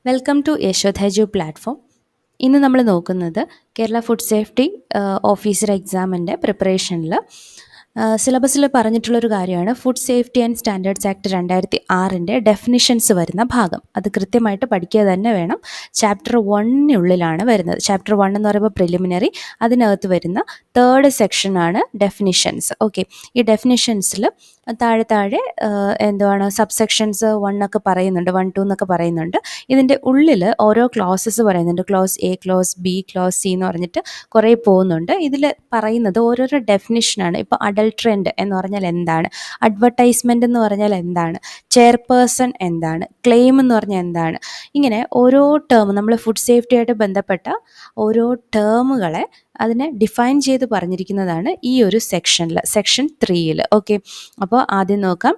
Welcome to യശോധജു platform. ഇന്ന് നമ്മൾ നോക്കുന്നത് കേരള ഫുഡ് സേഫ്റ്റി ഓഫീസർ എക്സാമിൻ്റെ പ്രിപ്പറേഷനിൽ സിലബസിൽ പറഞ്ഞിട്ടുള്ളൊരു കാര്യമാണ് food safety and standards act 2006 definitions വരുന്ന ഭാഗം. അത് കൃത്യമായിട്ട് പഠിക്കുക തന്നെ വേണം. ചാപ്റ്റർ 1 വരുന്നത്. ചാപ്റ്റർ 1 എന്ന് പറയുമ്പോൾ പ്രിലിമിനറി, അതിനകത്ത് വരുന്ന 3rd സെക്ഷനാണ് ഡെഫിനിഷൻസ്. ഓക്കെ, ഈ ഡെഫിനിഷൻസിൽ താഴെ എന്താണ് സബ്സെക്ഷൻസ് 1 ഒക്കെ പറയുന്നുണ്ട്, 1, 2 എന്നൊക്കെ പറയുന്നുണ്ട്. ഇതിൻ്റെ ഉള്ളിൽ ഓരോ ക്ലോസസ് പറയുന്നുണ്ട്. Close A, close B, close C എന്ന് പറഞ്ഞിട്ട് കുറേ പോകുന്നുണ്ട്. ഇതിൽ പറയുന്നത് ഓരോരോ ഡെഫിനിഷനാണ്. ഇപ്പോൾ അഡൾട്രൻറ്റ് എന്ന് പറഞ്ഞാൽ എന്താണ്, അഡ്വർടൈസ്മെൻ്റ് എന്ന് പറഞ്ഞാൽ എന്താണ്, ചെയർപേഴ്സൺ എന്താണ്, ക്ലെയിം എന്ന് പറഞ്ഞാൽ എന്താണ്, ഇങ്ങനെ ഓരോ ടേം നമ്മൾ ഫുഡ് സേഫ്റ്റിയായിട്ട് ബന്ധപ്പെട്ട ഓരോ ടേമുകളെ അതിനെ ഡിഫൈൻ ചെയ്ത് പറഞ്ഞിരിക്കുന്നതാണ് ഈ ഒരു സെക്ഷനിൽ, സെക്ഷൻ 3. ഓക്കെ, അപ്പോൾ ആദ്യം നോക്കാം.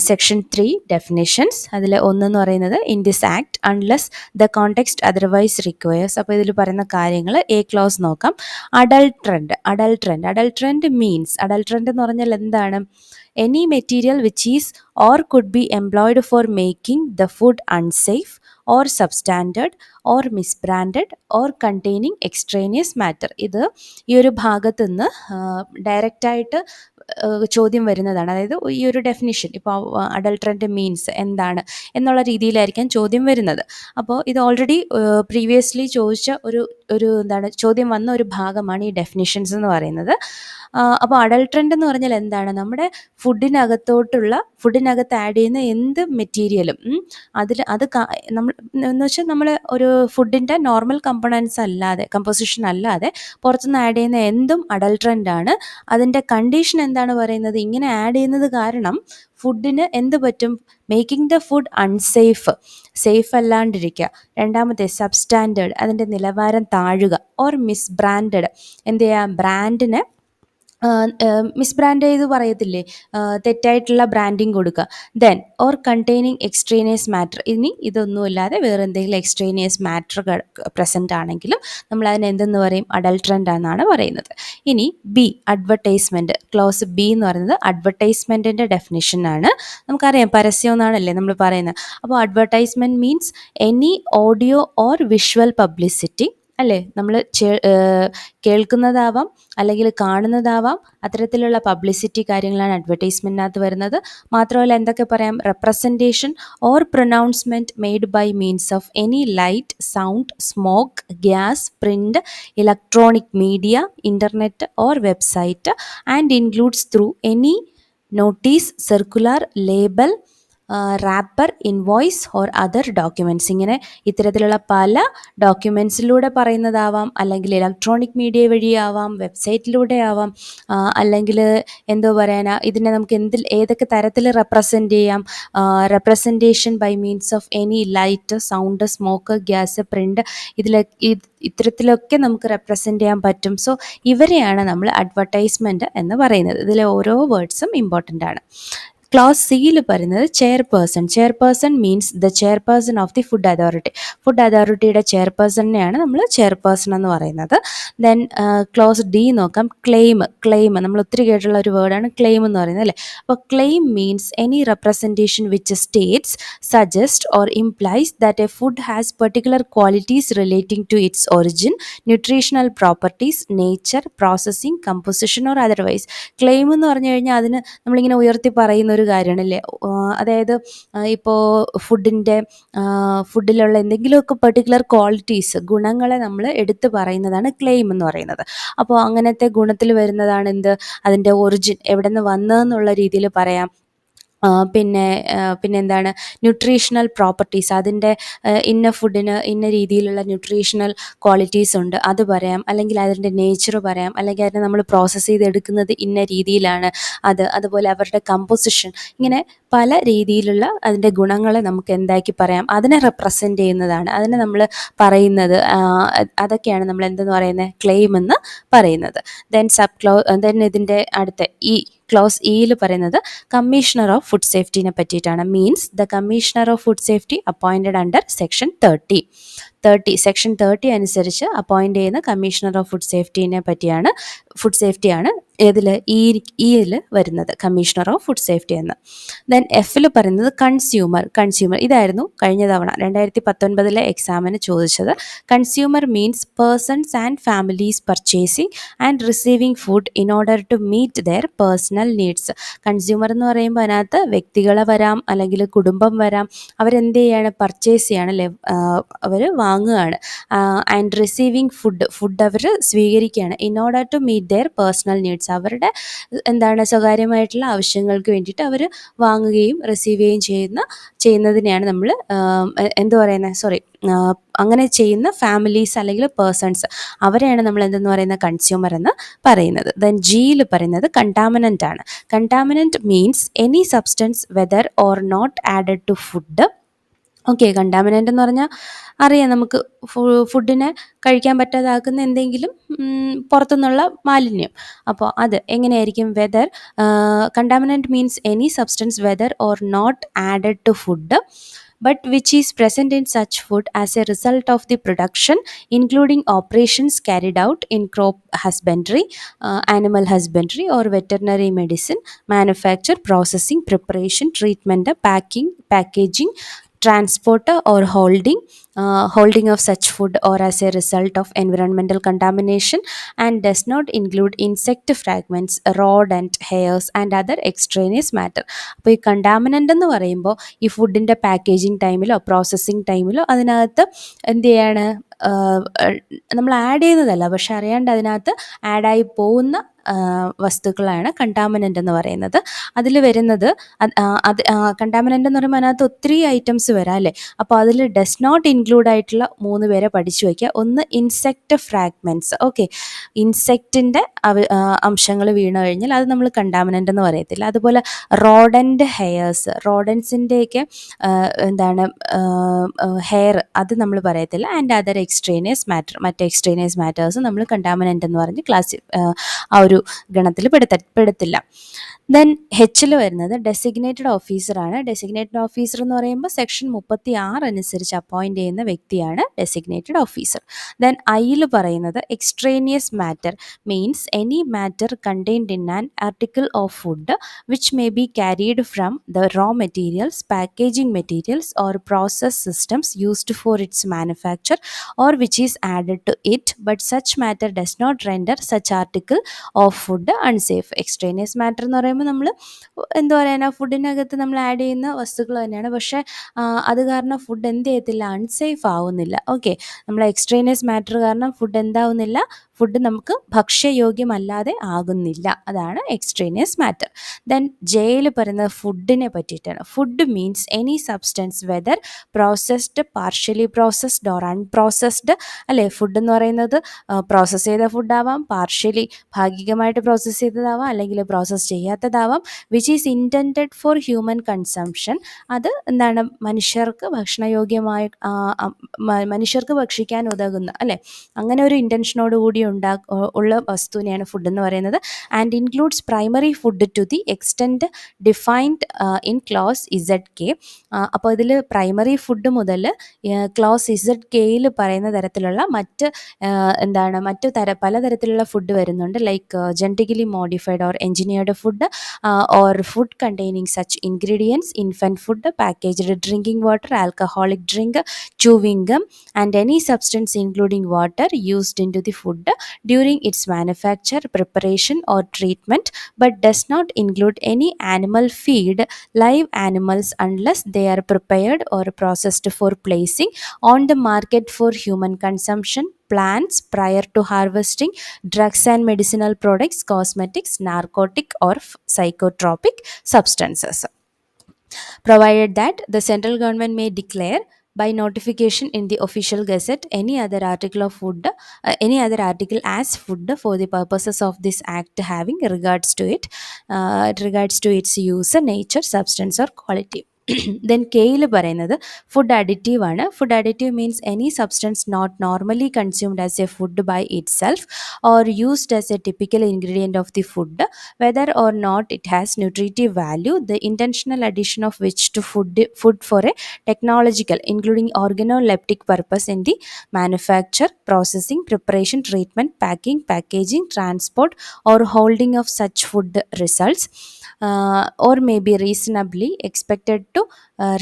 Section 3 definitions. അതിൽ ഒന്നെന്ന് പറയുന്നത് in this act unless the context otherwise requires. അപ്പോൾ ഇതിൽ പറയുന്ന കാര്യങ്ങൾ എ ക്ലോസ് നോക്കാം. അഡൾട്രൻറ്റ് മീൻസ്, അഡൾട്രൻറ്റ് എന്ന് പറഞ്ഞാൽ എന്താണ്, any material which is or could be employed for making the food unsafe or substandard or misbranded or containing extraneous matter. ഇത് ഈ ഒരു ഭാഗത്തു നിന്ന് ഡയറക്റ്റായിട്ട് ചോദ്യം വരുന്നതാണ്. അതായത് ഈ ഒരു ഡെഫിനിഷൻ ഇപ്പോൾ അഡൾട്രൻറ്റ് മീൻസ് എന്താണ് എന്നുള്ള രീതിയിലായിരിക്കാം ചോദ്യം വരുന്നത്. അപ്പോൾ ഇത് ഓൾറെഡി പ്രീവിയസ്ലി ചോദിച്ച ഒരു എന്താണ് ചോദ്യം വന്ന ഒരു ഭാഗമാണ് ഈ ഡെഫിനിഷൻസ് എന്ന് പറയുന്നത്. അപ്പോൾ അഡൾട്രൻറ്റ് എന്ന് പറഞ്ഞാൽ എന്താണ്, നമ്മുടെ ഫുഡിനകത്ത് ആഡ് ചെയ്യുന്ന എന്ത് മെറ്റീരിയലും അത് നമ്മൾ എന്ന് വെച്ചാൽ നമ്മൾ ഒരു ഫുഡിൻ്റെ നോർമൽ കമ്പോസിഷൻ അല്ലാതെ പുറത്തുനിന്ന് ആഡ് ചെയ്യുന്ന എന്തും അഡൾട്രൻ്റ് ആണ്. അതിൻ്റെ കണ്ടീഷൻ എന്താണ് പറയുന്നത്, ഇങ്ങനെ ആഡ് ചെയ്യുന്നത് കാരണം ഫുഡിന് എന്ത് പറ്റും, making the food unsafe, safe അല്ലാണ്ടിരിക്കുക. രണ്ടാമത്തെ സബ്സ്റ്റാൻഡേർഡ്, അതിൻ്റെ നിലവാരം താഴുക. ഓർ മിസ്ബ്രാൻഡഡ്, എന്ത് ചെയ്യുക, ബ്രാൻഡിനെ മിസ്ബ്രാൻഡ് ചെയ്ത് പറയത്തില്ലേ, തെറ്റായിട്ടുള്ള ബ്രാൻഡിങ് കൊടുക്കുക. Then or containing extraneous matter, ഇനി ഇതൊന്നുമില്ലാതെ വേറെ എന്തെങ്കിലും എക്സ്ട്രേനിയസ് മാറ്റർ പ്രസൻ്റ് ആണെങ്കിലും നമ്മൾ അതിന് എന്തെന്ന് പറയും, അഡൾട്രൻ്റ് എന്നാണ് പറയുന്നത്. ഇനി ബി അഡ്വർടൈസ്മെൻറ്റ്. ക്ലോസ് ബി എന്ന് പറയുന്നത് അഡ്വർടൈസ്മെൻറ്റിൻ്റെ ഡെഫിനിഷനാണ്. നമുക്കറിയാം പരസ്യം എന്നാണല്ലേ നമ്മൾ പറയുന്നത്. അപ്പോൾ advertisement means any audio or visual publicity, അല്ലേ, നമ്മൾ കേൾക്കുന്നതാവാം അല്ലെങ്കിൽ കാണുന്നതാവാം, അത്തരത്തിലുള്ള പബ്ലിസിറ്റി കാര്യങ്ങളാണ് അഡ്വർടൈസ്മെൻറ്റിനകത്ത് വരുന്നത്. മാത്രമല്ല എന്തൊക്കെ പറയാം, representation or pronouncement made by means of any light, sound, smoke, gas, print, electronic media, internet or website and includes through any notice, circular, label, wrapper, invoice or other documents. ഇങ്ങനെ ഇത്തരത്തിലുള്ള പല ഡോക്യുമെൻറ്റ്സിലൂടെ പറയുന്നതാവാം, അല്ലെങ്കിൽ electronic media വഴിയാവാം, വെബ്സൈറ്റിലൂടെ ആവാം, അല്ലെങ്കിൽ എന്തോ പറയാനാ, ഇതിനെ നമുക്ക് ഏതൊക്കെ തരത്തിൽ റെപ്രസെൻ്റ് ചെയ്യാം, representation by means of any light, sound, smoke, gas, print, ഇത്തരത്തിലൊക്കെ നമുക്ക് റെപ്രസെൻ്റ് ചെയ്യാൻ പറ്റും. സോ ഇവരെയാണ് നമ്മൾ അഡ്വർടൈസ്മെൻറ്റ് എന്ന് പറയുന്നത്. ഇതിലെ ഓരോ വേർഡ്സും ഇമ്പോർട്ടൻ്റ് ആണ്. ക്ലോസ് സിയിൽ പറയുന്നത് chairperson means the chairperson of the food അതോറിറ്റിയുടെ ചെയർപേഴ്സണിനെയാണ് നമ്മൾ ചെയർപേഴ്സൺ എന്ന് പറയുന്നത്. ദെൻ ക്ലോസ് ഡി നോക്കാം. ക്ലെയിം നമ്മൾ ഒത്തിരി കേട്ടുള്ള ഒരു വേർഡാണ് ക്ലെയിം എന്ന് പറയുന്നത്, അല്ലേ. അപ്പോൾ claim means any representation which states, suggest or implies that a food has particular qualities relating to its origin, nutritional properties, nature, processing, composition or otherwise. Claim എന്ന് പറഞ്ഞു കഴിഞ്ഞാൽ അതിന് നമ്മളിങ്ങനെ ഉയർത്തി പറയുന്ന ഒരു കാര്യമാണല്ലേ. അതായത് ഇപ്പോൾ ഫുഡിലുള്ള എന്തെങ്കിലുമൊക്കെ പെർട്ടിക്കുലർ ക്വാളിറ്റീസ്, ഗുണങ്ങളെ നമ്മൾ എടുത്തു പറയുന്നതാണ് ക്ലെയിം എന്ന് പറയുന്നത്. അപ്പോൾ അങ്ങനത്തെ ഗുണത്തിൽ വരുന്നതാണ് എന്ത്, അതിൻ്റെ ഒറിജിൻ, എവിടെ നിന്ന് വന്നതെന്നുള്ള രീതിയിൽ പറയാം. പിന്നെ എന്താണ്, ന്യൂട്രീഷണൽ പ്രോപ്പർട്ടീസ്, അതിൻ്റെ ഇന്ന ഫുഡിന് ഇന്ന രീതിയിലുള്ള ന്യൂട്രീഷണൽ ക്വാളിറ്റീസ് ഉണ്ട്, അത് പറയാം. അല്ലെങ്കിൽ അതിൻ്റെ നേച്ചർ പറയാം, അല്ലെങ്കിൽ അതിനെ നമ്മൾ പ്രോസസ്സ് ചെയ്തെടുക്കുന്നത് ഇന്ന രീതിയിലാണ്, അതുപോലെ അവരുടെ കമ്പോസിഷൻ, ഇങ്ങനെ പല രീതിയിലുള്ള അതിൻ്റെ ഗുണങ്ങളെ നമുക്ക് എന്താക്കി പറയാം, അതിനെ റെപ്രസെൻ്റ് ചെയ്യുന്നതാണ്, അതിനെ നമ്മൾ പറയുന്നത്. അതൊക്കെയാണ് നമ്മൾ എന്തെന്ന് പറയുന്നത്, ക്ലെയിം എന്ന് പറയുന്നത്. ദെൻ ഇതിൻ്റെ അടുത്ത ക്ലോസ് ഇയിൽ പറയുന്നത് കമ്മീഷണർ ഓഫ് ഫുഡ് സേഫ്റ്റിനെ പറ്റിയിട്ടാണ്. Means the commissioner of food safety appointed under section 30 അനുസരിച്ച് അപ്പോയിൻ്റ് ചെയ്യുന്ന കമ്മീഷണർ ഓഫ് ഫുഡ് സേഫ്റ്റിനെ പറ്റിയാണ് ഫുഡ് സേഫ്റ്റിയാണ് ഏതിൽ ഇയിൽ വരുന്നത്, കമ്മീഷണർ ഓഫ് ഫുഡ് സേഫ്റ്റി എന്ന്. ദെൻ എഫിൽ പറയുന്നത് കൺസ്യൂമർ ഇതായിരുന്നു കഴിഞ്ഞ തവണ 2019 എക്സാമിന് ചോദിച്ചത്. Consumer means persons and families purchasing and receiving food in order to meet their personal needs. Consumer എന്ന് പറയുമ്പോൾ അതിനകത്ത് വ്യക്തികളെ വരാം, അല്ലെങ്കിൽ കുടുംബം വരാം. അവരെന്ത് ചെയ്യാണ്? പർച്ചേസ് ചെയ്യാണ് അല്ലേ, അവർ വാങ്ങുകയാണ്. ആൻഡ് റിസീവിങ് ഫുഡ് അവർ സ്വീകരിക്കുകയാണ്. In order to meet their personal needs, അവരുടെ സ്വകാര്യമായിട്ടുള്ള ആവശ്യങ്ങൾക്ക് വേണ്ടിയിട്ട് അവർ വാങ്ങുകയും റിസീവ് ചെയ്യുന്നതിനെയാണ് നമ്മൾ എന്ത് പറയുന്നത്, അങ്ങനെ ചെയ്യുന്ന ഫാമിലീസ് അല്ലെങ്കിൽ പേഴ്സൺസ്, അവരെയാണ് നമ്മൾ എന്തെന്ന് പറയുന്നത്, കൺസ്യൂമർ എന്ന് പറയുന്നത്. ദെൻ ജിയിൽ പറയുന്നത് കണ്ടാമിനൻ്റ് ആണ്. Contaminant means any substance whether or not added to food. Okay, contaminant എന്ന് പറഞ്ഞാൽ അറിയാം നമുക്ക്, ഫുഡിനെ കഴിക്കാൻ പറ്റാതാക്കുന്ന എന്തെങ്കിലും പുറത്തുനിന്നുള്ള മാലിന്യം. അപ്പോൾ അത് എങ്ങനെയായിരിക്കും? Whether contaminant means any substance whether or not added to food but which is present in such food as a result of the production, including operations carried out in crop husbandry, animal husbandry or veterinary medicine, manufacture, processing, preparation, treatment, packaging, transport or holding of such food, or as a result of environmental contamination, and does not include insect fragments, rodent hairs and other extraneous matter. അപ്പോൾ ഈ കണ്ടാമിനൻ്റ് എന്ന് പറയുമ്പോൾ ഈ ഫുഡിൻ്റെ packaging ടൈമിലോ processing ടൈമിലോ അതിനകത്ത് എന്ത് ചെയ്യാണ്, നമ്മൾ ആഡ് ചെയ്യുന്നതല്ല, പക്ഷെ അറിയാണ്ട് അതിനകത്ത് ആഡായി പോകുന്ന വസ്തുക്കളാണ് കണ്ടാമിനൻ്റ് എന്ന് പറയുന്നത്. അതിൽ വരുന്നത് കണ്ടാമിനൻ്റ് എന്ന് പറയുമ്പോൾ അതിനകത്ത് ഒത്തിരി ഐറ്റംസ് വരാം അല്ലേ. അപ്പോൾ അതിൽ ഡസ് നോട്ട് ഇൻക്ലൂഡ് ആയിട്ടുള്ള 3 പേരെ പഠിച്ചു വയ്ക്കുക. ഒന്ന് ഇൻസെക്റ്റ് ഫ്രാഗ്മെൻറ്റ്സ്. ഓക്കെ, ഇൻസെക്റ്റിൻ്റെ അംശങ്ങൾ വീണ് കഴിഞ്ഞാൽ അത് നമ്മൾ കണ്ടാമിനൻ്റ് എന്ന് പറയത്തില്ല. അതുപോലെ റോഡൻ്റ് ഹെയർസ്, റോഡൻസിൻ്റെയൊക്കെ ഹെയർ, അത് നമ്മൾ പറയത്തില്ല. ആൻഡ് അതർ എക്സ്ട്രേനിയസ് മാറ്റർ, മറ്റ് എക്സ്ട്രേനിയസ് മാറ്റേഴ്സ് നമ്മൾ കണ്ടാമിനൻ്റ് എന്ന് പറഞ്ഞ് ആ ഒരു ഗണത്തിൽ പെടുത്തില്ല. ദെൻ ഹെച്ചിൽ വരുന്നത് ഡെസിഗ്നേറ്റഡ് ഓഫീസറാണ്. ഡെസിഗ്നേറ്റഡ് ഓഫീസർ എന്ന് പറയുമ്പോൾ സെക്ഷൻ 36 അനുസരിച്ച് അപ്പോയിൻറ്റ് ചെയ്യുന്ന വ്യക്തിയാണ് ഡെസിഗ്നേറ്റഡ് ഓഫീസർ. ദെൻ ഐയിൽ പറയുന്നത് extraneous matter means any matter contained in an article of food which may be carried from the raw materials, packaging materials or process systems used for its manufacture or which is added to it but such matter does not render such article of food unsafe. Extraneous matter എന്ന് പറയുമ്പോൾ നമ്മൾ എന്താ പറയുക, ഫുഡിനകത്ത് നമ്മൾ add ചെയ്യുന്ന വസ്തുക്കൾ തന്നെയാണ്, പക്ഷേ അത് കാരണം ഫുഡ് എന്ത് ചെയ്യത്തില്ല, അൺസേഫ് ആവുന്നില്ല. ഓക്കെ, നമ്മൾ എക്സ്ട്രേനിയസ് മാറ്റർ കാരണം ഫുഡ് എന്താവുന്നില്ല, ഫുഡ് നമുക്ക് ഭക്ഷ്യയോഗ്യമല്ലാതെ ആകുന്നില്ല. അതാണ് എക്സ്ട്രേനിയസ് മാറ്റർ. ദെൻ ജെയിൽ പറയുന്നത് ഫുഡിനെ പറ്റിയിട്ടാണ്. Food means any substance whether processed, partially processed or unprocessed അല്ലേ. ഫുഡ് എന്ന് പറയുന്നത് പ്രോസസ്സ് ചെയ്ത ഫുഡാവാം, പാർഷ്യലി ഭാഗികമായിട്ട് പ്രോസസ്സ് ചെയ്തതാവാം, അല്ലെങ്കിൽ പ്രോസസ്സ് ചെയ്യാത്തതാവാം. Which is intended for human consumption, അത് എന്താണ്, മനുഷ്യർക്ക് ഭക്ഷണയോഗ്യമായ, മനുഷ്യർക്ക് ഭക്ഷിക്കാൻ ഉതകുന്ന അല്ലേ, അങ്ങനെ ഒരു ഇൻറ്റൻഷനോട് കൂടി ഉള്ള വസ്തുവിനെയാണ് ഫുഡ് എന്ന് പറയുന്നത്. And includes primary food to the extent defined in clause ZK. അപ്പോൾ ഇതിൽ പ്രൈമറി ഫുഡ് മുതൽ ക്ലോസ് ZKയിൽ പറയുന്ന തരത്തിലുള്ള മറ്റ് പലതരത്തിലുള്ള ഫുഡ് വരുന്നുണ്ട്. Like genetically modified or engineered food or food containing such ingredients, infant food, packaged drinking water, alcoholic drink, chewing gum and any substance including water used into the food during its manufacture, preparation or treatment, but does not include any animal feed, live animals unless they are prepared or processed for placing on the market for human consumption, plants prior to harvesting, drugs and medicinal products, cosmetics, narcotic or psychotropic substances, provided that the central government may declare by notification in the official gazette any other article as food for the purposes of this act having regards to its use, nature, substance or quality. Then കെയിൽ പറയുന്നത് food additive ആണ്. Food additive means any substance not normally consumed as a food by itself or used as a typical ingredient of the food whether or not it has nutritive value, the intentional addition of which to food for a technological, including organoleptic purpose in the manufacture, processing, preparation, treatment, packing, packaging, transport, or holding of such food results, or may be reasonably expected to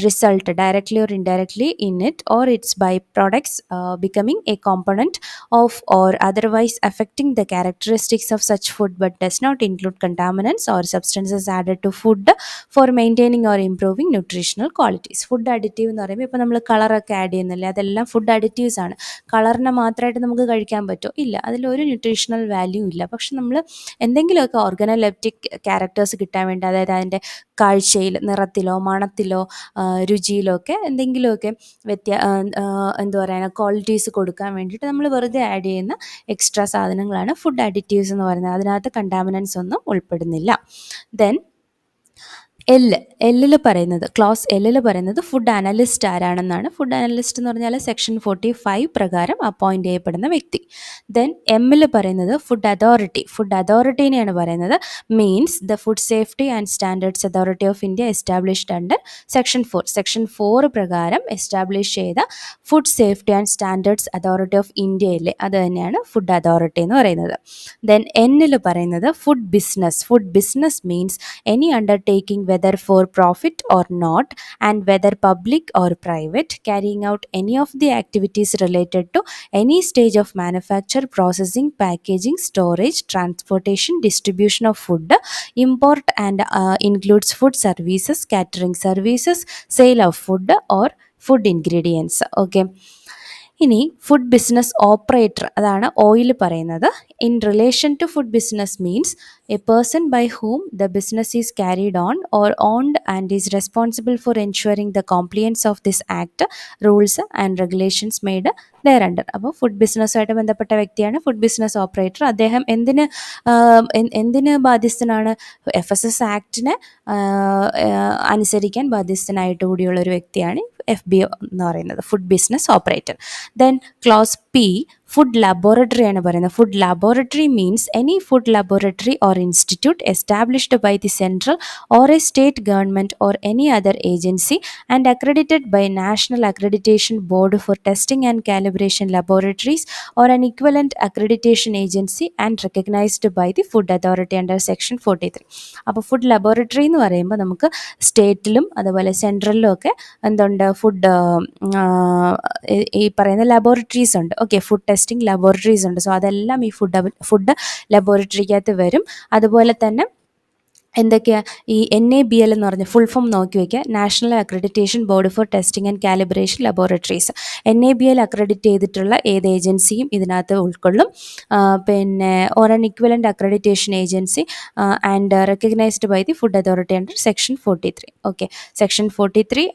result directly or indirectly in it or its byproducts becoming a component of or otherwise affecting the characteristics of such food but does not include contaminants or substances added to food for maintaining or improving nutritional qualities. Food additive എന്ന് പറയുമ്പോൾ ഇപ്പോൾ നമ്മൾ കളറൊക്കെ add ചെയ്യുന്നില്ലേ, അതെല്ലാം food additives ആണ്. കളറിനെ മാത്രമായിട്ട് നമുക്ക് കഴിക്കാൻ പറ്റുമോ? ഇല്ല, അതിലൊരു ന്യൂട്രീഷണൽ വാല്യൂ ഇല്ല. പക്ഷെ നമ്മൾ എന്തെങ്കിലുമൊക്കെ ഓർഗനോലെപ്റ്റിക് ക്യാരക്ടേഴ്സ് കിട്ടാൻ വേണ്ടി, അതായത് അതിൻ്റെ കാഴ്ചയിൽ, നിറത്തിലോ മണത്തിലോ രുചിയിലോ ഒക്കെ എന്തെങ്കിലുമൊക്കെ എന്താ പറയുക ക്വാളിറ്റീസ് കൊടുക്കാൻ വേണ്ടിയിട്ട് നമ്മൾ വെറുതെ ആഡ് ചെയ്യുന്ന എക്സ്ട്രാ സാധനങ്ങളാണ് ഫുഡ് അഡിറ്റീവ്സ് എന്ന് പറയുന്നത്. അതിനകത്ത് കണ്ടാമിനൻസ് ഒന്നും ഉൾപ്പെടുന്നില്ല. ദെൻ എല്ലിൽ പറയുന്നത്, ക്ലോസ് എല്ലിൽ പറയുന്നത് ഫുഡ് അനലിസ്റ്റ് ആരാണെന്നാണ്. ഫുഡ് അനലിസ്റ്റ് എന്ന് പറഞ്ഞാൽ സെക്ഷൻ 45 പ്രകാരം അപ്പോയിൻറ്റ് ചെയ്യപ്പെടുന്ന വ്യക്തി. ദെൻ എമ്മിൽ പറയുന്നത് ഫുഡ് അതോറിറ്റി. ഫുഡ് അതോറിറ്റീനെയാണ് പറയുന്നത്. Means the food safety and standards authority of India established under section 4. Section 4 പ്രകാരം എസ്റ്റാബ്ലിഷ് ചെയ്ത food safety and standards authority of ഇന്ത്യയിലെ അത് തന്നെയാണ് ഫുഡ് അതോറിറ്റി എന്ന് പറയുന്നത്. ദെൻ എന്നിൽ പറയുന്നത് food business. Food business means any undertaking whether for profit or not and whether public or private carrying out any of the activities related to any stage of manufacture, processing, packaging, storage, transportation, distribution of food, import and includes food services, catering services, sale of food or food ingredients. Okay. ഇനി food business operator, അതാണ് ഓയിൽ പറയുന്നത്. In relation to food business means a person by whom the business is carried on or owned and is responsible for ensuring the compliance of this act, rules and regulations made thereunder. അപ്പോൾ food ബിസിനസ്സുമായിട്ട് ബന്ധപ്പെട്ട വ്യക്തിയാണ് food business operator. അദ്ദേഹം എന്തിന് ബാധ്യസ്ഥനാണ്? FSS ആക്ടിനെ അനുസരിക്കാൻ ബാധ്യസ്ഥനായിട്ട് കൂടിയുള്ള ഒരു വ്യക്തിയാണ് FBO എന്ന് പറയുന്നത്, food business operator. Then clause P food laboratory ആണ് പറയുന്നത്. Food laboratory means any food laboratory or institute established by the central or a state government or any other agency and accredited by National Accreditation Board for Testing and Calibration Laboratories or an equivalent accreditation agency and recognised by the food authority under section 43. അപ്പോൾ food laboratory എന്ന് പറയുമ്പോൾ നമുക്ക് സ്റ്റേറ്റിലും അതുപോലെ സെൻട്രലിലും ഒക്കെ എന്തുണ്ട്, food ഈ പറയുന്ന laboratories ഉണ്ട്. ഓക്കെ, ഫുഡ് ടെസ്റ്റിംഗ് ലബോറട്ടറീസ് ഉണ്ട്. സോ അതെല്ലാം ഈ ഫുഡ് ലബോറട്ടറിക്കകത്ത് വരും. അതുപോലെ തന്നെ എന്തൊക്കെയാണ് ഈ NABL എന്ന് പറഞ്ഞ ഫുൾ ഫോം നോക്കി വയ്ക്കുക, National Accreditation Board for Testing and Calibration Laboratories. NABL accredit ചെയ്തിട്ടുള്ള ഏത് ഏജൻസിയും ഇതിനകത്ത് ഉൾക്കൊള്ളും. പിന്നെ or an equivalent accreditation agency and recognised by the food authority under section 43. Okay, section 43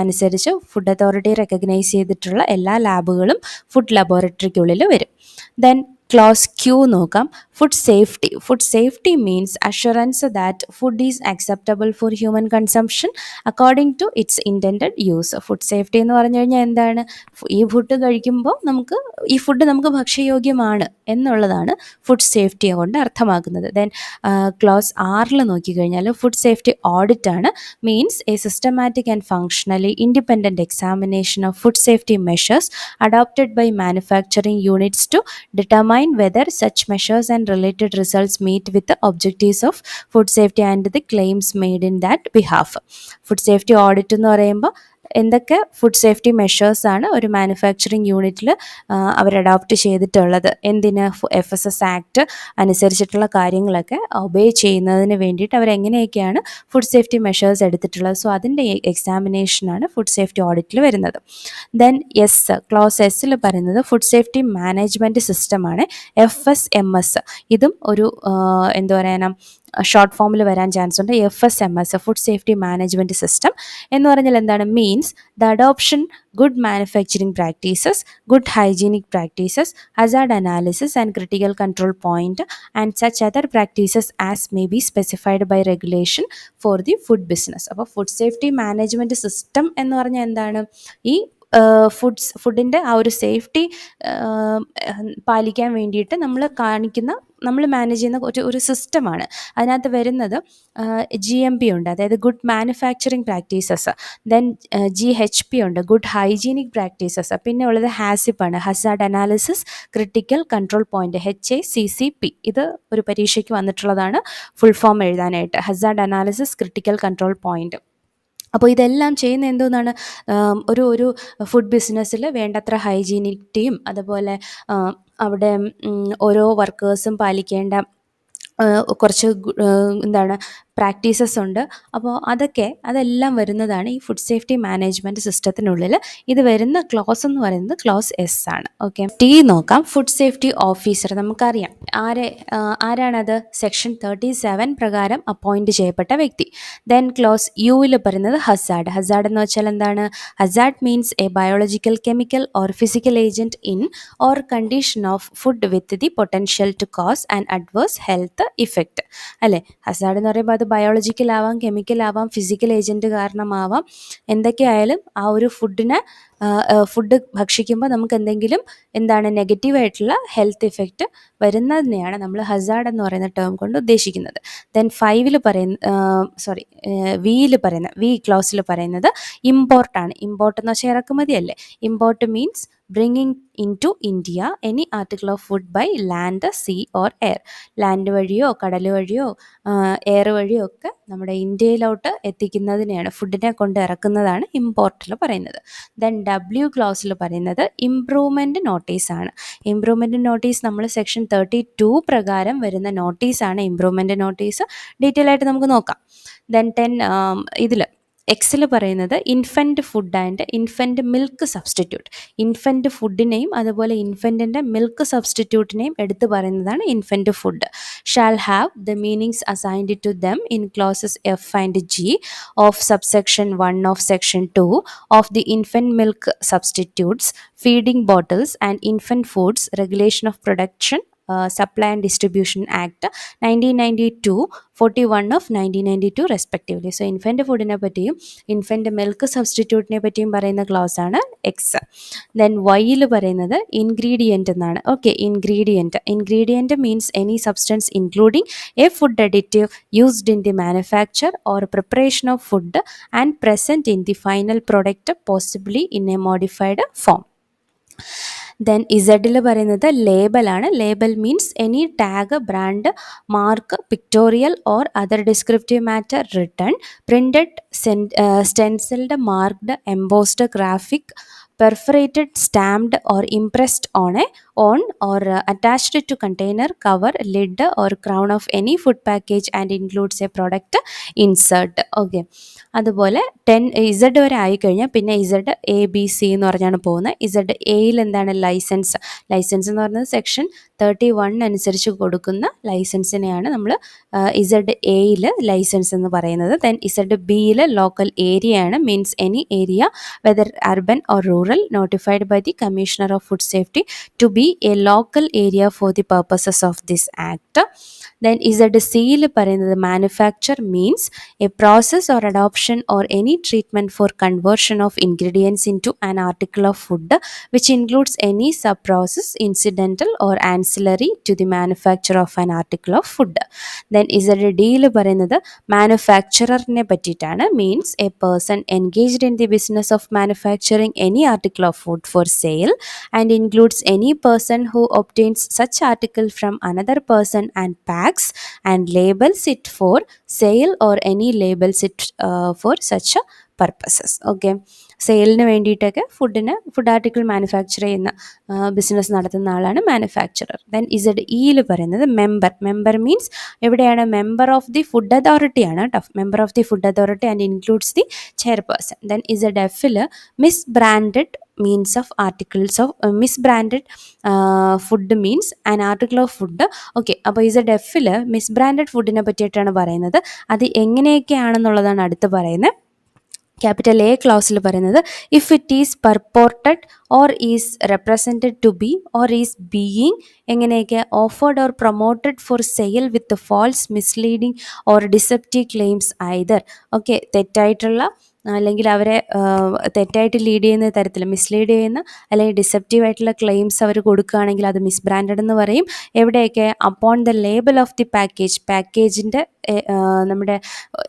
അനുസരിച്ച് ഫുഡ് അതോറിറ്റി റെക്കഗ്നൈസ് ചെയ്തിട്ടുള്ള എല്ലാ ലാബുകളും ഫുഡ് ലബോറട്ടറിക്കുള്ളിൽ വരും. ദെൻ ക്ലോസ് Q നോക്കാം. Food safety. Food safety means assurance that food is acceptable for human consumption according to its intended use. Food safety എന്ന് പറഞ്ഞു കഴിഞ്ഞാൽ എന്താണ്? ഈ ഫുഡ് കഴിക്കുമ്പോൾ ഈ ഫുഡ് നമുക്ക് ഭക്ഷ്യയോഗ്യമാണ് എന്നുള്ളതാണ് ഫുഡ് സേഫ്റ്റി കൊണ്ട് അർത്ഥമാക്കുന്നത്. ദെൻ ക്ലോസ് R നോക്കിക്കഴിഞ്ഞാൽ ഫുഡ് സേഫ്റ്റി ഓഡിറ്റ് ആണ്. Means a systematic and functionally independent examination of food safety measures adopted by manufacturing units to determine whether such measures and related results meet with the objectives of food safety and the claims made in that behalf. Food safety audit എന്ന് പറയുമ്പോൾ എന്തൊക്കെ food safety മെഷേഴ്സാണ് ഒരു manufacturing യൂണിറ്റിൽ അവർ adopt ചെയ്തിട്ടുള്ളത്, എന്തിന് FSS act അനുസരിച്ചിട്ടുള്ള കാര്യങ്ങളൊക്കെ obey ചെയ്യുന്നതിന് വേണ്ടിയിട്ട് അവരെങ്ങനെയൊക്കെയാണ് ഫുഡ് സേഫ്റ്റി മെഷേഴ്സ് എടുത്തിട്ടുള്ളത്. സോ അതിൻ്റെ എക്സാമിനേഷനാണ് ഫുഡ് സേഫ്റ്റി ഓഡിറ്റിൽ വരുന്നത്. ദെൻ ക്ലോസ് എസ്സിൽ പറയുന്നത് ഫുഡ് സേഫ്റ്റി മാനേജ്മെൻറ്റ് സിസ്റ്റമാണ് FSMS. ഇതും ഒരു എന്താ പറയുക ഷോർട്ട് ഫോമിൽ വരാൻ ചാൻസ് ഉണ്ട്. FSMS food safety management system എന്ന് പറഞ്ഞാൽ എന്താണ്? Means means the adoption good manufacturing practices, good hygienic practices, hazard analysis and critical control point, and such other practices as may be specified by regulation for the food business. അപ്പോൾ food safety management system എന്ന് പറഞ്ഞാൽ എന്താണ്? ഈ ഫുഡിൻ്റെ ആ ഒരു safety പാലിക്കാൻ വേണ്ടിയിട്ട് നമ്മൾ മാനേജ് ചെയ്യുന്ന ഒരു സിസ്റ്റമാണ്. അതിനകത്ത് വരുന്നത് GMP ഉണ്ട്, അതായത് good manufacturing practices. Then GHP ഉണ്ട്, ഗുഡ് ഹൈജീനിക് പ്രാക്ടീസസ്. പിന്നെ ഉള്ളത് HACCP ആണ്, Hazard analysis critical control point, HACCP. ഇത് ഒരു പരീക്ഷയ്ക്ക് വന്നിട്ടുള്ളതാണ്, ഫുൾ ഫോം എഴുതാനായിട്ട്, Hazard analysis critical control point. അപ്പോൾ ഇതെല്ലാം ചെയ്യുന്ന എന്തോന്നാണ്? ഒരു ഫുഡ് ബിസിനസ്സിൽ വേണ്ടത്ര ഹൈജീനിറ്റിയും അതുപോലെ അവിടെ ഓരോ വർക്കേഴ്സും പാലിക്കേണ്ട കുറച്ച് പ്രാക്ടീസസ് ഉണ്ട്. അപ്പോൾ അതെല്ലാം വരുന്നതാണ് ഈ ഫുഡ് സേഫ്റ്റി മാനേജ്മെൻറ്റ് സിസ്റ്റത്തിനുള്ളിൽ. ഇത് വരുന്ന ക്ലോസ് എന്ന് പറയുന്നത് ക്ലോസ് എസ് ആണ്. ഓക്കെ, ടി നോക്കാം. ഫുഡ് സേഫ്റ്റി ഓഫീസർ നമുക്കറിയാം ആരാണത്? സെക്ഷൻ 37 പ്രകാരം അപ്പോയിൻറ്റ് ചെയ്യപ്പെട്ട വ്യക്തി. ദെൻ ക്ലോസ് യുവിൽ പറയുന്നത് ഹസാർഡ് എന്ന് വെച്ചാൽ എന്താണ്? Hazard means a biological, chemical or physical agent in or condition of food with the potential to cause and adverse health effect. അല്ലേ? ഹസാർഡ് എന്ന് പറയുമ്പോൾ അത് ബയോളജിക്കൽ ആവാം, കെമിക്കൽ ആവാം, ഫിസിക്കൽ ഏജൻറ്റ് കാരണമാവാം. എന്തൊക്കെയായാലും ആ ഒരു ഫുഡ് ഭക്ഷിക്കുമ്പോൾ നമുക്ക് എന്തെങ്കിലും നെഗറ്റീവായിട്ടുള്ള ഹെൽത്ത് ഇഫക്റ്റ് വരുന്നതിനെയാണ് നമ്മൾ ഹസാർഡ് എന്ന് പറയുന്ന ടേം കൊണ്ട് ഉദ്ദേശിക്കുന്നത്. ദെൻ വി ക്ലോസിൽ പറയുന്നത് ഇമ്പോർട്ടാണ്. ഇമ്പോർട്ട് എന്ന് വെച്ചാൽ ഇറക്കുമതി അല്ലേ? Import means bringing into India any article of food by land, sea or air. Land വഴിയോ കടൽ വഴിയോ എയർ വഴിയോ ഒക്കെ നമ്മുടെ ഇന്ത്യയിലോട്ട് എത്തിക്കുന്നതിനെയാണ്, ഫുഡിനെ കൊണ്ട് ഇറക്കുന്നതാണ് ഇമ്പോർട്ടിൽ പറയുന്നത്. ദെൻ W ക്ലോസിൽ പറയുന്നത് ഇംപ്രൂവ്മെൻറ്റ് നോട്ടീസാണ്. ഇംപ്രൂവ്മെൻറ്റ് നോട്ടീസ് നമ്മൾ സെക്ഷൻ 32 പ്രകാരം വരുന്ന നോട്ടീസാണ് ഇംപ്രൂവ്മെൻറ്റ് നോട്ടീസ്. ഡീറ്റെയിൽ ആയിട്ട് നമുക്ക് നോക്കാം. ദെൻ ഇതിൽ എക്സിൽ പറയുന്നത് infant food and infant milk substitute. Infant ഫുഡിനെയും അതുപോലെ ഇൻഫൻറ്റിൻ്റെ മിൽക്ക് സബ്സ്റ്റിറ്റ്യൂട്ടിനെയും എടുത്ത് പറയുന്നതാണ് infant food. Shall have the meanings assigned to them in clauses F and G of subsection 1 of section 2 of the infant milk substitutes, feeding bottles and infant foods regulation of production, Supply and Distribution Act 1992, 41 of 1992 respectively. So infant foodനെ പറ്റിയും infant milk സബ്സ്റ്റിറ്റ്യൂട്ടിനെ പറ്റിയും പറയുന്ന close ആണ് X. Then വൈയിൽ പറയുന്നത് ingredient എന്നാണ്. Okay, ingredient means any substance including a food additive used in the manufacture or preparation of food and present in the final product possibly in a modified form. Then ഇസഡിൽ പറയുന്നത് ലേബലാണ്. Label means any tag, brand, mark, pictorial or other descriptive matter written, printed, stencilled, marked, embossed, graphic, perforated, stamped or impressed on or attached to container, cover, lid or crown of any food package and includes a product insert. Okay, അതുപോലെ Z വരെ ആയിക്കഴിഞ്ഞാൽ പിന്നെ Z ABC എന്ന് പറഞ്ഞാണ് പോകുന്നത്. Z എയിൽ എന്താണ്? Licence എന്ന് പറയുന്നത് സെക്ഷൻ 31 അനുസരിച്ച് കൊടുക്കുന്ന ലൈസൻസിനെയാണ് നമ്മൾ ഇസഡ് എയിൽ ലൈസൻസ് എന്ന് പറയുന്നത്. ദെൻ ഇസഡ് ബിയിൽ ലോക്കൽ ഏരിയയാണ്. Means any area whether urban or rural notified by the Commissioner of Food Safety to be a local area for the purposes of this act. Then ZC പറയുന്നത് manufacture means a process or adoption or any treatment for conversion of ingredients into an article of food which includes any sub-process incidental or ancillary to the manufacture of an article of food. Then ZD പറയുന്നത് manufacturer-നെ പറ്റിയിട്ടാണ്. means a person engaged in the business of manufacturing any article of food for sale and includes any person who obtains such article from another person and packs and labels it for sale or any labels it for such purposes. Okay, സെയിലിന് വേണ്ടിയിട്ടൊക്കെ food article manufacture ചെയ്യുന്ന business നടത്തുന്ന ആളാണ് manufacturer. Then ZE പറയുന്നത് member means എവിടെയാണ്? Member of the food authority ആണ് കേട്ടോ. Member of the food authority and includes the chairperson. Then ZF misbranded means of articles of misbranded food means an article of food. Okay, അപ്പോൾ ZF misbranded ഫുഡിനെ പറ്റിയിട്ടാണ് പറയുന്നത്. അത് എങ്ങനെയൊക്കെയാണെന്നുള്ളതാണ് അടുത്ത് പറയുന്നത്. Capital A ക്ലോസിൽ പറയുന്നത് if it is purported or is represented to be or is being എങ്ങനെയൊക്കെ offered or promoted for sale with false misleading or deceptive claims either. Okay, തെറ്റായിട്ടുള്ള അല്ലെങ്കിൽ അവരെ തെറ്റായിട്ട് ലീഡ് ചെയ്യുന്ന തരത്തിൽ മിസ്ലീഡ് ചെയ്യുന്ന അല്ലെങ്കിൽ ഡിസെപ്റ്റീവ് ആയിട്ടുള്ള ക്ലെയിംസ് അവർ കൊടുക്കുകയാണെങ്കിൽ അത് മിസ് ബ്രാൻഡഡ് എന്ന് പറയും. എവിടെയൊക്കെ upon the label of the package, പാക്കേജിൻ്റെ നമ്മുടെ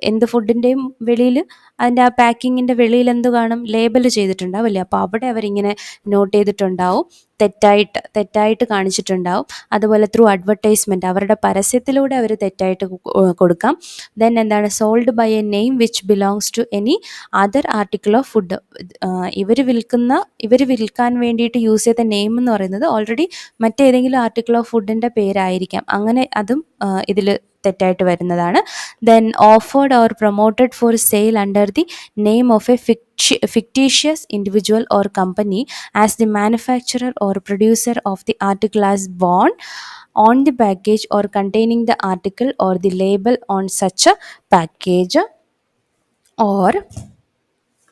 എന്ത് ഫുഡിൻ്റെയും വെളിയിൽ അതിൻ്റെ ആ പാക്കിങ്ങിൻ്റെ വെളിയിൽ എന്ത് കാണും, ലേബൽ ചെയ്തിട്ടുണ്ടാവില്ലേ, അപ്പോൾ അവിടെ അവരിങ്ങനെ നോട്ട് ചെയ്തിട്ടുണ്ടാവും, തെറ്റായിട്ട് കാണിച്ചിട്ടുണ്ടാവും. അതുപോലെ ത്രൂ അഡ്വർടൈസ്മെൻറ്റ്, അവരുടെ പരസ്യത്തിലൂടെ അവർ തെറ്റായിട്ട് കൊടുക്കാം. ദെൻ എന്താണ്, sold by a name which belongs to any other article of food. ഇവർ വിൽക്കാൻ വേണ്ടിയിട്ട് യൂസ് ചെയ്ത നെയിം എന്ന് പറയുന്നത് ഓൾറെഡി മറ്റേതെങ്കിലും ആർട്ടിക്കിൾ ഓഫ് ഫുഡിൻ്റെ പേരായിരിക്കാം. അങ്ങനെ അതും ഇതിൽ തെറ്റായിട്ട് വരുന്നതാണ്. Then offered or promoted for sale under the name of A fictitious individual or company as the manufacturer or producer of the article as born on the package or containing the article or the label on such a package. or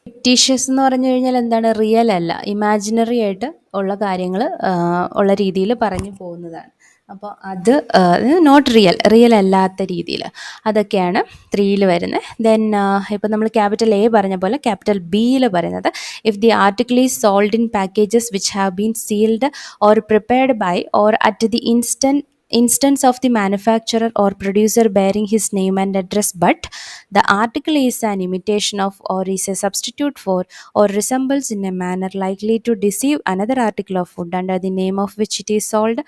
fictitious എന്ന് പറഞ്ഞു കഴിഞ്ഞാൽ എന്താണ്, real അല്ല, imaginary ആയിട്ട് ഉള്ള കാര്യങ്ങൾ ഉള്ള രീതിയിൽ പറഞ്ഞു പോകുന്നതാണ്. അപ്പോൾ അത് നോട്ട് റിയൽ അല്ലാത്ത രീതിയിൽ, അതൊക്കെയാണ് 3യിൽ വരുന്നത്. ദെൻ ഇപ്പോൾ നമ്മൾ ക്യാപിറ്റൽ എ പറഞ്ഞ പോലെ ക്യാപിറ്റൽ ബിയിൽ പറയുന്നത് if the article is sold in packages which have been sealed or prepared by or at the instance of the manufacturer or producer bearing his name and address, but the article is an imitation of or is a substitute for or resembles in a manner likely to deceive another article of food under the name of which it is sold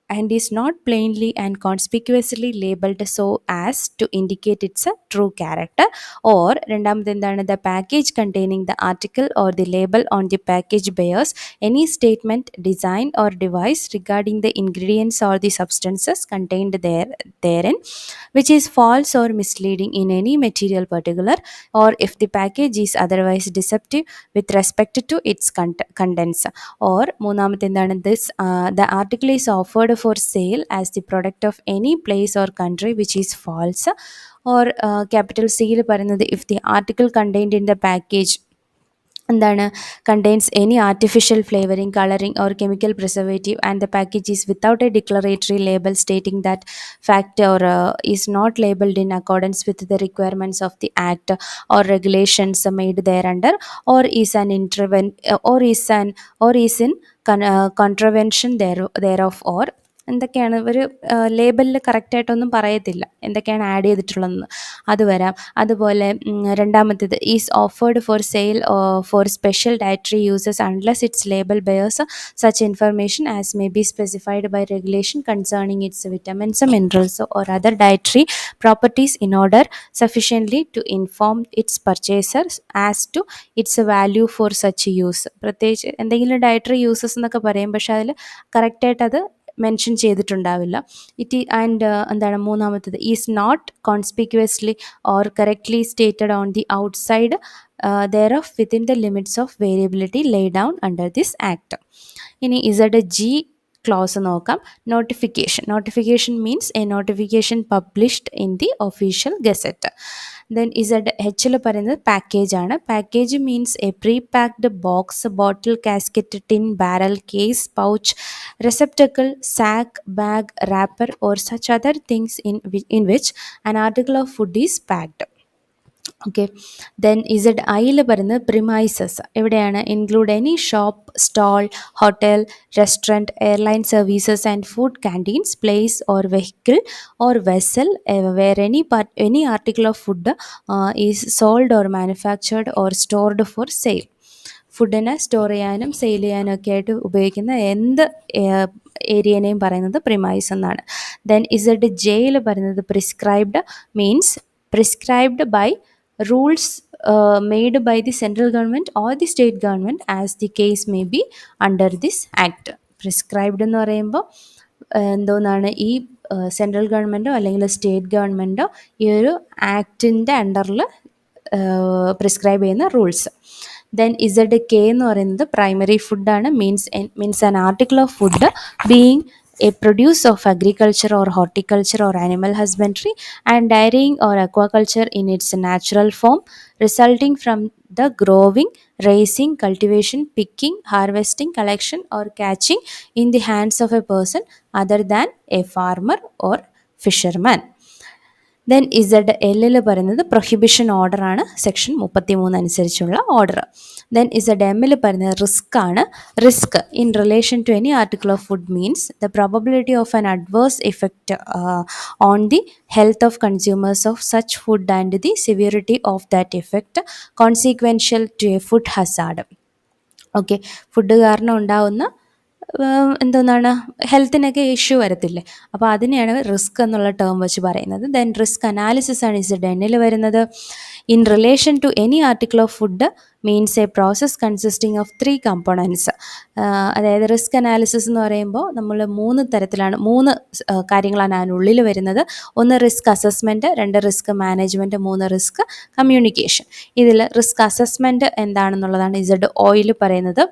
and is not plainly and conspicuously labeled so as to indicate its a true character. Or രണ്ടാമത് എന്താണ്, the package containing the article or the label on the package bears any statement, design or device regarding the ingredients or the substances contained therein which is false or misleading in any material particular, or if the package is otherwise deceptive with respect to its contents. Or മൂന്നാമത്തെ എന്താണ്, the article is offered for sale as the product of any place or country which is false. Or capital C യിൽ പറയുന്നത് if the article contained in the package എന്താണ്, contains any artificial flavouring, colouring or chemical preservative and the package is without a declaratory label stating that fact or is not labelled in accordance with the requirements of the act or regulations made thereunder or is in contravention thereof. or എന്തൊക്കെയാണ് ഒരു ലേബലിൽ കറക്റ്റായിട്ടൊന്നും പറയത്തില്ല എന്തൊക്കെയാണ് add ചെയ്തിട്ടുള്ളതെന്ന്, അത് വരാം. അതുപോലെ രണ്ടാമത്തേത് is offered for sale for special dietary uses unless its label bears such information as may be specified by regulation concerning its vitamins, minerals or other dietary properties in order sufficiently to inform its purchasers as to its value for such use. പ്രത്യേകിച്ച് എന്തെങ്കിലും dietary uses എന്നൊക്കെ പറയും, പക്ഷെ അതിൽ കറക്റ്റായിട്ട് അത് mention ചെയ്തിട്ടുണ്ടാവില്ല. എന്താണ് മൂന്നാമത്തേത്, is not conspicuously or correctly stated on the outside thereof within the limits of variability laid down under this act. ഇനി ZG ക്ലോസ് നോക്കാം. Notification means A notification published in the official gazette. Then HL പറയുന്നത് package ആണ്. Package means A pre packed box, bottle, casket, tin, barrel, case, pouch, receptacle, sack, bag, wrapper or such other things in which an article of food is packed. Okay. Then IL പറയുന്നത് premises. എവിടെയാണ്, include any shop, stall, hotel, restaurant, airline services and food canteens, place or vehicle or vessel where any article of food is sold or manufactured or stored for sale. ഫുഡിനെ store ചെയ്യാനും sale ചെയ്യാനും ഒക്കെ ആയിട്ട് ഉപയോഗിക്കുന്ന എന്ത് ഏരിയനെയും പറയുന്നത് premise എന്നാണ്. ദെൻ JL പറയുന്നത് prescribed means prescribed by rules made by the central government or the state government as the case may be under this act. Prescribed എന്ന് പറയുമ്പോൾ എന്തോന്നാണ്, ഈ സെൻട്രൽ ഗവൺമെൻറ്റോ അല്ലെങ്കിൽ സ്റ്റേറ്റ് ഗവൺമെൻറ്റോ ഈ ഒരു ആക്ടിൻ്റെ അണ്ടറിൽ പ്രിസ്ക്രൈബ് ചെയ്യുന്ന റൂൾസ്. ദെൻ ZK എന്ന് പറയുന്നത് പ്രൈമറി ഫുഡാണ്. Means an article of food being a produce of agriculture or horticulture or animal husbandry and dairying or aquaculture in its natural form resulting from the growing, raising, cultivation, picking, harvesting, collection or catching in the hands of a person other than a farmer or fisherman. Then Z എല്ലിൽ പറയുന്നത് prohibition order ആണ്, section 33 അനുസരിച്ചുള്ള order. Then Z എമ്മിൽ പറയുന്നത് risk ആണ്. Risk in relation to any article of food means the probability of an adverse effect on the health of consumers of such food and the severity of that effect consequential to a food hazard. Okay, food കാരണം ഉണ്ടാവുന്ന എന്തോന്നാണ് ഹെൽത്തിനൊക്കെ issue വരത്തില്ലേ, അപ്പോൾ അതിനെയാണ് risk എന്നുള്ള term വെച്ച് പറയുന്നത്. Then risk analysis ആണ് ഇസഡ് എന്നിൽ വരുന്നത്. In relation to any article of food means a process consisting of 3 components. അതായത് റിസ്ക് അനാലിസിസ് എന്ന് പറയുമ്പോൾ നമ്മൾ 3 തരത്തിലാണ്, 3 കാര്യങ്ങളാണ് അതിനുള്ളിൽ വരുന്നത്. ഒന്ന് risk assessment, 2 risk management, 3 risk communication. ഇതിൽ റിസ്ക് അസസ്മെൻറ്റ് എന്താണെന്നുള്ളതാണ് ഇസഡ് ഓയിൽ പറയുന്നത്.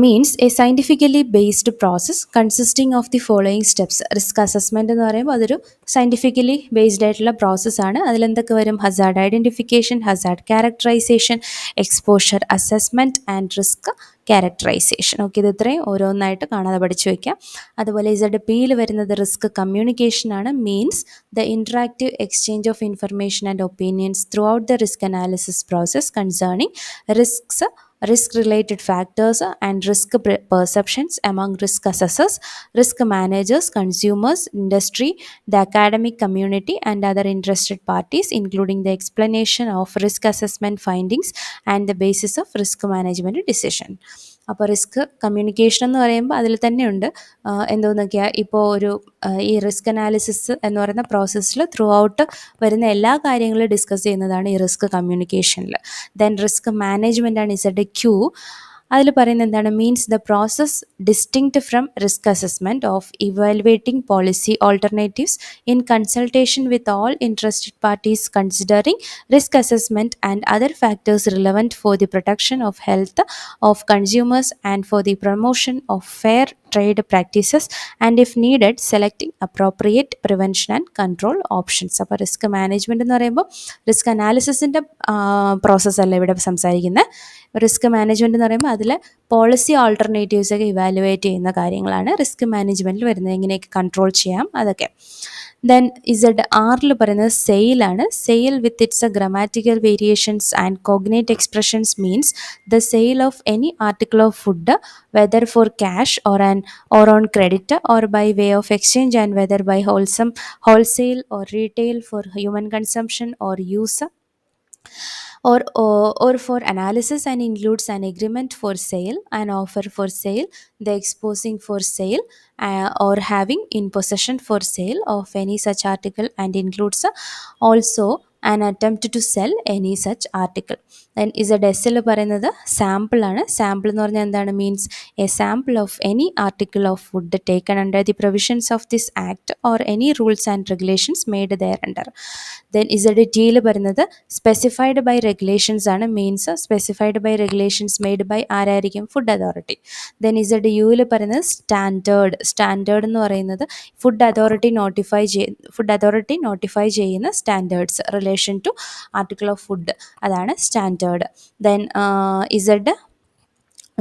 Means a scientifically based process consisting of the following steps. Risk assessment എന്ന് പറയുമ്പോൾ അതൊരു സയൻറ്റിഫിക്കലി ബേസ്ഡ് ആയിട്ടുള്ള പ്രോസസ്സാണ്. അതിലെന്തൊക്കെ വരും? Hazard identification, hazard characterisation, exposure assessment and risk characterisation. Okay, ഇത് ഇത്രയും ഓരോന്നായിട്ട് കാണാതെ പഠിച്ചു വയ്ക്കാം. അതുപോലെ ഇസഡ് പിയിൽ വരുന്നത് റിസ്ക് കമ്മ്യൂണിക്കേഷൻ ആണ്. Means the interactive exchange of information and opinions through out the risk analysis process concerning risks, risk-related factors and risk perceptions among risk assessors, risk managers, consumers, industry, the academic community and other interested parties, including the explanation of risk assessment findings and the basis of risk management decision. അപ്പോൾ risk communication എന്ന് പറയുമ്പോൾ അതിൽ തന്നെയുണ്ട് എന്തോന്നൊക്കെയാണ്. ഇപ്പോൾ ഈ risk analysis എന്ന് പറയുന്ന പ്രോസസ്സിൽ ത്രൂ ഔട്ട് വരുന്ന എല്ലാ കാര്യങ്ങളും ഡിസ്കസ് ചെയ്യുന്നതാണ് ഈ റിസ്ക് കമ്മ്യൂണിക്കേഷനിൽ. ദെൻ റിസ്ക് മാനേജ്മെൻ്റ് ആണ് ഇസഡ് ക്യൂ. അതിൽ പറയുന്നത് എന്താണ്? Means the process distinct from risk assessment of evaluating policy alternatives in consultation with all interested parties considering risk assessment and other factors relevant for the protection of health of consumers and for the promotion of fair trade practices and if needed selecting appropriate prevention and control options. അപ്പോൾ risk management എന്ന് പറയുമ്പോൾ risk അനാലിസിസിൻ്റെ പ്രോസസ്സല്ല ഇവിടെ സംസാരിക്കുന്നത്. Risk management എന്ന് പറയുമ്പോൾ അതിൽ policy alternatives ഒക്കെ evaluate ചെയ്യുന്ന കാര്യങ്ങളാണ് റിസ്ക് മാനേജ്മെൻറ്റിൽ വരുന്നത്. എങ്ങനെയൊക്കെ കൺട്രോൾ ചെയ്യാം അതൊക്കെ. ദെൻ ഇസഡ് ആറിൽ പറയുന്നത് സെയിലാണ്. Sale with its grammatical variations and cognate expressions means the sale of any article of food whether for cash or on credit or by way of exchange and whether by wholesale or retail for human consumption or use or for analysis and includes an agreement for sale, an offer for sale, the exposing for sale or having in possession for sale of any such article and includes also an attempt to sell any such article. Then Z പറയുന്നത് sample ആണ്. Sample എന്ന് പറഞ്ഞാൽ എന്താണ്? Means a sample of any article of food taken under the provisions of this act or any rules and regulations made thereunder. Then Z ടിയിൽ പറയുന്നത് specified by regulations ആണ്. Means specified by regulations made by ആരായിരിക്കും? Food authority. Then Z യുയിൽ പറയുന്നത് standard എന്ന് പറയുന്നത് food authority notify ചെയ്യുന്ന standards relation to article of food, അതാണ് സ്റ്റാൻഡേർഡ്. ദെൻ ഇസഡ്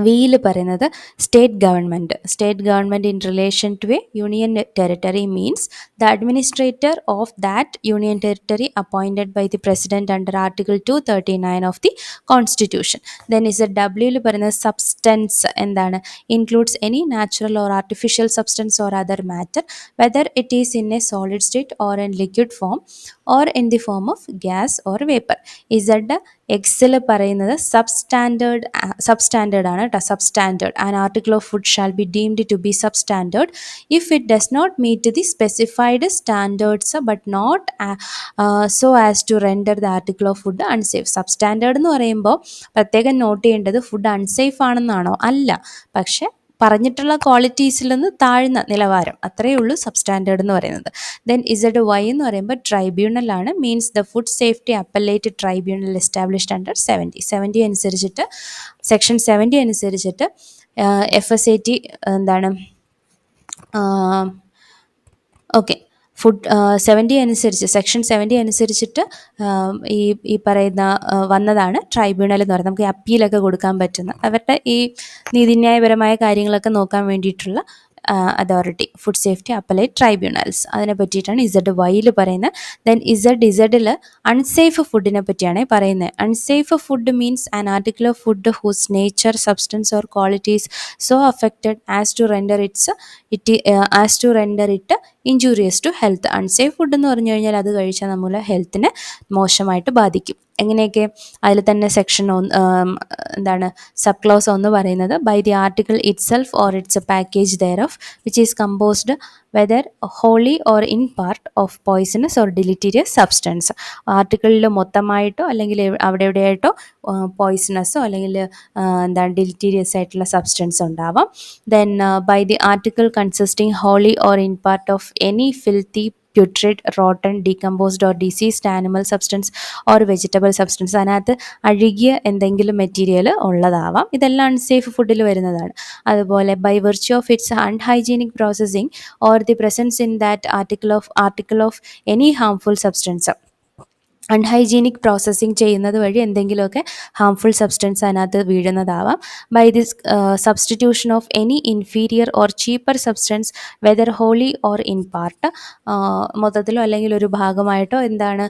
വിയിൽ പറയുന്നത് state government in relation to a union territory means the administrator of that union territory appointed by the president under article 239 of the constitution. Then Z ഡബ്ല്യൂയിൽ പറയുന്നത് substance എന്താണ്? Includes any natural or artificial substance or other matter whether it is in a solid state or in liquid form or in the form of gas or vapour. Z എക്സിൽ പറയുന്നത് substandard ആണ് കേട്ടോ. Substandard an article of food shall be deemed to be substandard if it does not meet the specified standards but not so as to render the article of food unsafe. Substandard എന്ന് പറയുമ്പോൾ പ്രത്യേകം not ചെയ്യേണ്ടത് food unsafe ആണെന്നാണോ? അല്ല, പക്ഷേ പറഞ്ഞിട്ടുള്ള ക്വാളിറ്റീസിൽ നിന്ന് താഴ്ന്ന നിലവാരം, അത്രയേ ഉള്ളൂ സബ്സ്റ്റാൻഡേർഡ് എന്ന് പറയുന്നത്. ദെൻ ഇസഡ് വൈ എന്ന് പറയുമ്പോൾ ട്രൈബ്യൂണലാണ്. Means the food safety appellate tribunal established under 70 അനുസരിച്ചിട്ട്, സെക്ഷൻ 70 അനുസരിച്ചിട്ട് FSAT എന്താണ്? ഓക്കെ, ഫുഡ് 70 അനുസരിച്ച് സെക്ഷൻ 70 അനുസരിച്ചിട്ട് ഈ പറയുന്ന വന്നതാണ് ട്രൈബ്യൂണൽ എന്ന് പറയുന്നത്. നമുക്ക് അപ്പീലൊക്കെ കൊടുക്കാൻ പറ്റുന്ന അവരുടെ ഈ നീതിന്യായപരമായ കാര്യങ്ങളൊക്കെ നോക്കാൻ വേണ്ടിയിട്ടുള്ള authority, food safety appellate tribunals. അതിനെ പറ്റിയിട്ടാണ് ZYയിൽ പറയുന്നത്. ദെൻ ZL അൺസേഫ് ഫുഡിനെ പറ്റിയാണ് പറയുന്നത്. Unsafe food means an article of food whose nature, substance or qualities so affected as to render it injurious to health. Unsafe food എന്ന് പറഞ്ഞു കഴിഞ്ഞാൽ അത് കഴിച്ചാൽ നമ്മുടെ ഹെൽത്തിനെ മോശമായിട്ട് ബാധിക്കും. എങ്ങനെയൊക്കെ? അതിൽ തന്നെ സെക്ഷൻ എന്താണ് സബ് ക്ലോസ് 1 പറയുന്നത് by the article itself or its package thereof which is composed whether wholly or in part of poisonous or deleterious substance. ആർട്ടിക്കിളിൽ മൊത്തമായിട്ടോ അല്ലെങ്കിൽ അവിടെ എവിടെയായിട്ടോ പോയ്സണസോ അല്ലെങ്കിൽ എന്താണ് ഡിലിറ്റീരിയസ് ആയിട്ടുള്ള സബ്സ്റ്റൻസ് ഉണ്ടാവാം. Then by the article consisting holy or in part of any filthy, putrid, rotten, decomposed or diseased animal substance or vegetable substance. അതിനകത്ത് അഴുകിയ എന്തെങ്കിലും മെറ്റീരിയൽ ഉള്ളതാവാം. ഇതെല്ലാം അൺസേഫ് ഫുഡിൽ വരുന്നതാണ്. അതുപോലെ by virtue of its unhygienic processing or the presence in that article of any harmful substance. Unhygienic processing ചെയ്യുന്നത് വഴി എന്തെങ്കിലുമൊക്കെ harmful substance അതിനകത്ത് വീഴുന്നതാവാം. By this substitution of any inferior or cheaper substance whether wholly or in part, മൊത്തത്തിലോ അല്ലെങ്കിൽ ഒരു ഭാഗമായിട്ടോ എന്താണ്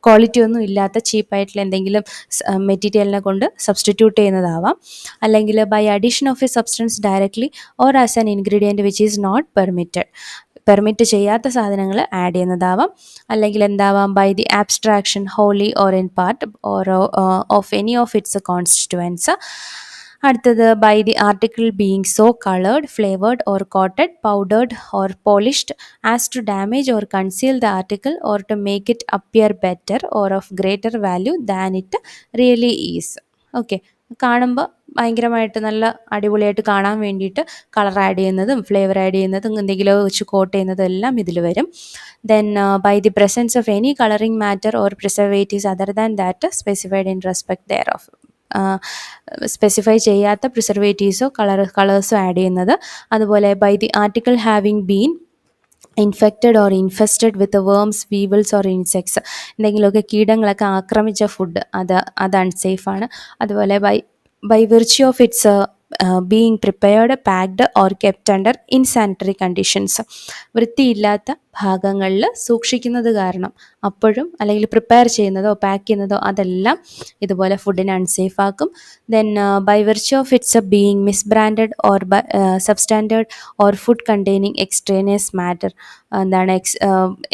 quality ഒന്നും ഇല്ലാത്ത ചീപ്പായിട്ടുള്ള എന്തെങ്കിലും മെറ്റീരിയലിനെ കൊണ്ട് സബ്സ്റ്റിറ്റ്യൂട്ട് ചെയ്യുന്നതാവാം. അല്ലെങ്കിൽ by addition of a substance directly or as an ingredient which is not permit ചെയ്യാത്ത സാധനങ്ങൾ ആഡ് ചെയ്യുന്നതാവാം. അല്ലെങ്കിൽ എന്താവാം? By the abstraction wholly or in part or of any of its constituents. അടുത്തത് by the article being so coloured, flavoured or coated, powdered or polished as to damage or conceal the article or to make it appear better or of greater value than it really is. Okay, കാണുമ്പോൾ ഭയങ്കരമായിട്ട് നല്ല അടിപൊളിയായിട്ട് കാണാൻ വേണ്ടിയിട്ട് colour add ചെയ്യുന്നതും flavour add ചെയ്യുന്നതും എന്തെങ്കിലും വെച്ച് കോട്ട് ചെയ്യുന്നതും എല്ലാം ഇതിൽ വരും. Then by the presence of any colouring matter or preservatives other than that specified in respect thereof. Specify ചെയ്യാത്ത പ്രിസർവേറ്റീവ്സോ കളേഴ്സോ ആഡ് ചെയ്യുന്നത്. അതുപോലെ by the article having been infected or infested with worms, weevils or insects, എന്തെങ്കിലുമൊക്കെ കീടങ്ങളൊക്കെ ആക്രമിച്ച food അത് അൺസേഫാണ്. അതുപോലെ by virtue of its being prepared, packed or kept under insanitary conditions, വൃത്തിയില്ലാത്ത ഭാഗങ്ങളിൽ സൂക്ഷിക്കുന്നത് കാരണം അപ്പോഴും അല്ലെങ്കിൽ പ്രിപ്പയർ ചെയ്യുന്നതോ പാക്ക് ചെയ്യുന്നതോ അതെല്ലാം ഇതുപോലെ ഫുഡിനെ അൺസേഫ് ആക്കും. Then by virtue of its being misbranded or substandard or food containing extraneous matter, എന്താണ്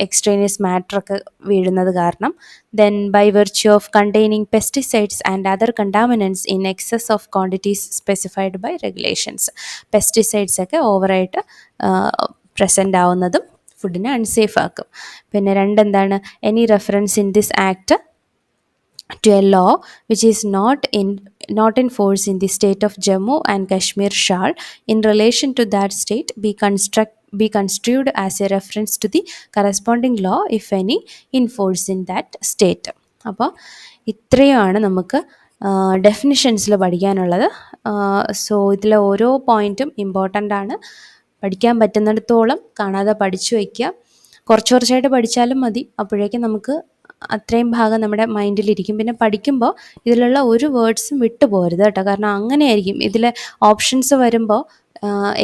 എക്സ്ട്രേനിയസ് മാറ്ററൊക്കെ വീഴുന്നത് കാരണം. Then by virtue of containing pesticides and other contaminants in excess of quantities specified by regulations. Pesticides ഒക്കെ ഓവറായിട്ട് present ആവുന്നതും ഫുഡിനെ unsafe ആക്കും. പിന്നെ എന്താണ്? Any reference in this act to a law which is not in force in the state of Jammu and Kashmir shall in relation to that state be construed as a reference to the corresponding law if any in force in that state. അപ്പോൾ ഇത്രയുമാണ് നമുക്ക് ഡെഫിനിഷൻസിൽ പഠിക്കാനുള്ളത്. So ഇതിലെ ഓരോ പോയിൻറ്റും important ആണ്. പഠിക്കാൻ പറ്റുന്നിടത്തോളം കാണാതെ പഠിച്ചു വയ്ക്കുക. കുറച്ചായിട്ട് പഠിച്ചാലും മതി, അപ്പോഴേക്കും നമുക്ക് അത്രയും ഭാഗം നമ്മുടെ മൈൻഡിലിരിക്കും. പിന്നെ പഠിക്കുമ്പോൾ ഇതിലുള്ള ഒരു വേർഡ്സും വിട്ടു പോകരുത് കേട്ടോ. കാരണം അങ്ങനെയായിരിക്കും ഇതിലെ ഓപ്ഷൻസ് വരുമ്പോൾ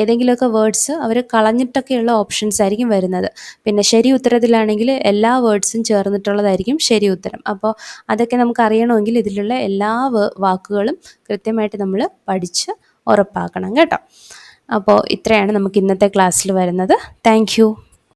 ഏതെങ്കിലുമൊക്കെ വേർഡ്സ് അവർ കളഞ്ഞിട്ടൊക്കെയുള്ള ഓപ്ഷൻസ് ആയിരിക്കും വരുന്നത്. പിന്നെ ശരി ഉത്തരത്തിലാണെങ്കിൽ എല്ലാ വേർഡ്സും ചേർന്നിട്ടുള്ളതായിരിക്കും ശരി ഉത്തരം. അപ്പോൾ അതൊക്കെ നമുക്ക് അറിയണമെങ്കിൽ ഇതിലുള്ള എല്ലാ വാക്കുകളും കൃത്യമായിട്ട് നമ്മൾ പഠിച്ച് ഉറപ്പാക്കണം കേട്ടോ. അപ്പോൾ ഇത്രയാണ് നമുക്ക് ഇന്നത്തെ ക്ലാസ്സിൽ വരുന്നത്. Thank you.